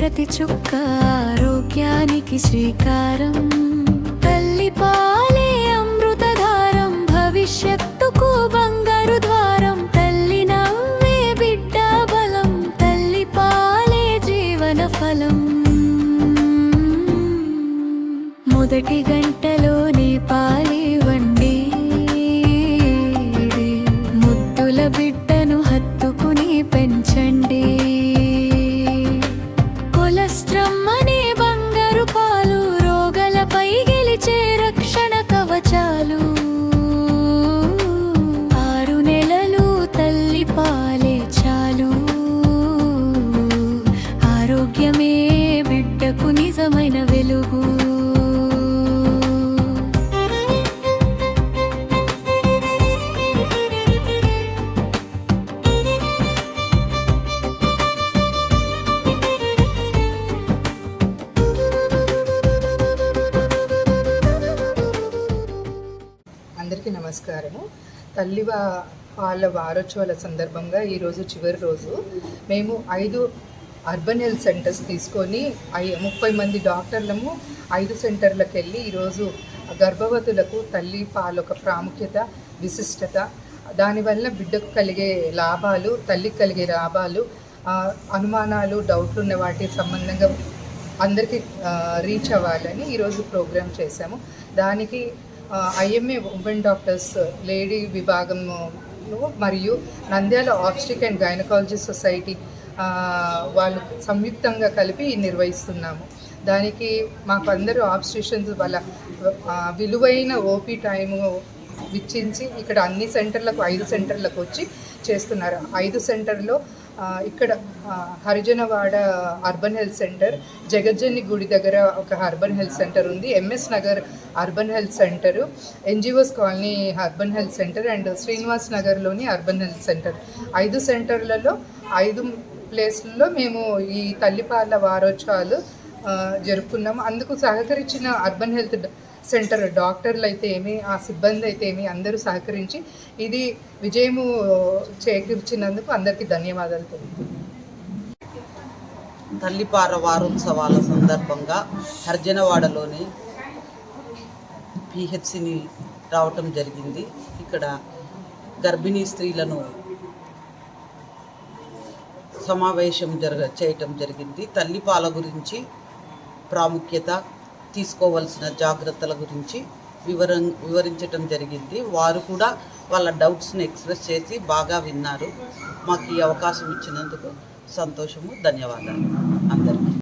ప్రతి చుక్క ఆరోగ్యానికి శ్రీకారం. తల్లి పాలే అమృతధారం, భవిష్యత్తుకు బంగారు ద్వారం. తల్లి నవ్వే బిడ్డ బలం, తల్లి పాలే జీవన ఫలం. మొదటి గంటలోనే పాలే వండి ముద్దుల బిడ్డను హత్తుకుని పెంచండి. కొలెస్ట్రాల్ అనే బంగారు పాలు, రోగాలపై గెలిచే రక్షణ కవచాలు. 6 నెలలు తల్లి పాలే చాలు, ఆరోగ్యమే బిడ్డకు నిజమైన వెలుగు. అందరికీ నమస్కారము. తల్లి పాల వారోత్సవాల సందర్భంగా ఈరోజు చివరి రోజు మేము 5 అర్బన్ హెల్త్ సెంటర్స్ తీసుకొని 30 మంది డాక్టర్లము 5 సెంటర్లకు వెళ్ళి ఈరోజు గర్భవతులకు తల్లి పాల ఒక ప్రాముఖ్యత, విశిష్టత, దానివల్ల బిడ్డకు కలిగే లాభాలు, తల్లికి కలిగే లాభాలు, అనుమానాలు, డౌట్లు ఉన్న వాటి సంబంధంగా అందరికీ రీచ్ అవ్వాలని ఈరోజు ప్రోగ్రామ్ చేశాము. దానికి IMA ఉమెన్ డాక్టర్స్ లేడీ విభాగంలో మరియు నంద్యాల ఆబ్స్టిక్ అండ్ గైనకాలజీ సొసైటీ వాళ్ళు సంయుక్తంగా కలిపి నిర్వహిస్తున్నాము. దానికి మాకు అందరూ ఆబ్స్టిషన్స్ వాళ్ళ విలువైన ఓపీ టైము విచ్చించి ఇక్కడ అన్ని సెంటర్లకు 5 సెంటర్లకు వచ్చి చేస్తున్నారు. 5 సెంటర్లో ఇక్కడ Harijanawada urban health centre, Jagajjani గుడి దగ్గర ఒక అర్బన్ హెల్త్ సెంటర్ ఉంది, MS Nagar urban health centre, NGOs colony urban health centre and Srinivas నగర్లోని అర్బన్ హెల్త్ సెంటర్. 5 సెంటర్లలో 5 ప్లేస్లలో మేము ఈ తల్లిపాల వారోత్సవాలు జరుపుకున్నాము. అందుకు సహకరించిన అర్బన్ హెల్త్ సెంటర్ డాక్టర్లు అయితే ఏమి, ఆ సిబ్బంది అయితే ఏమి, అందరూ సహకరించి ఇది విజయము చేకూర్చినందుకు అందరికీ ధన్యవాదాలు తెలుపుతున్నాను. తల్లిపాల వారోత్సవాల సందర్భంగా హర్జనవాడలోని PHCని రావటం జరిగింది. ఇక్కడ గర్భిణీ స్త్రీలను సమావేశం చేయటం జరిగింది. తల్లిపాల గురించి ప్రాముఖ్యత, తీసుకోవాల్సిన జాగ్రత్తల గురించి వివరించటం జరిగింది. వారు కూడా వాళ్ళ డౌట్స్ని ఎక్స్ప్రెస్ చేసి బాగా విన్నారు. మాకు ఈ అవకాశం ఇచ్చినందుకు సంతోషము, ధన్యవాదాలు అందరికీ.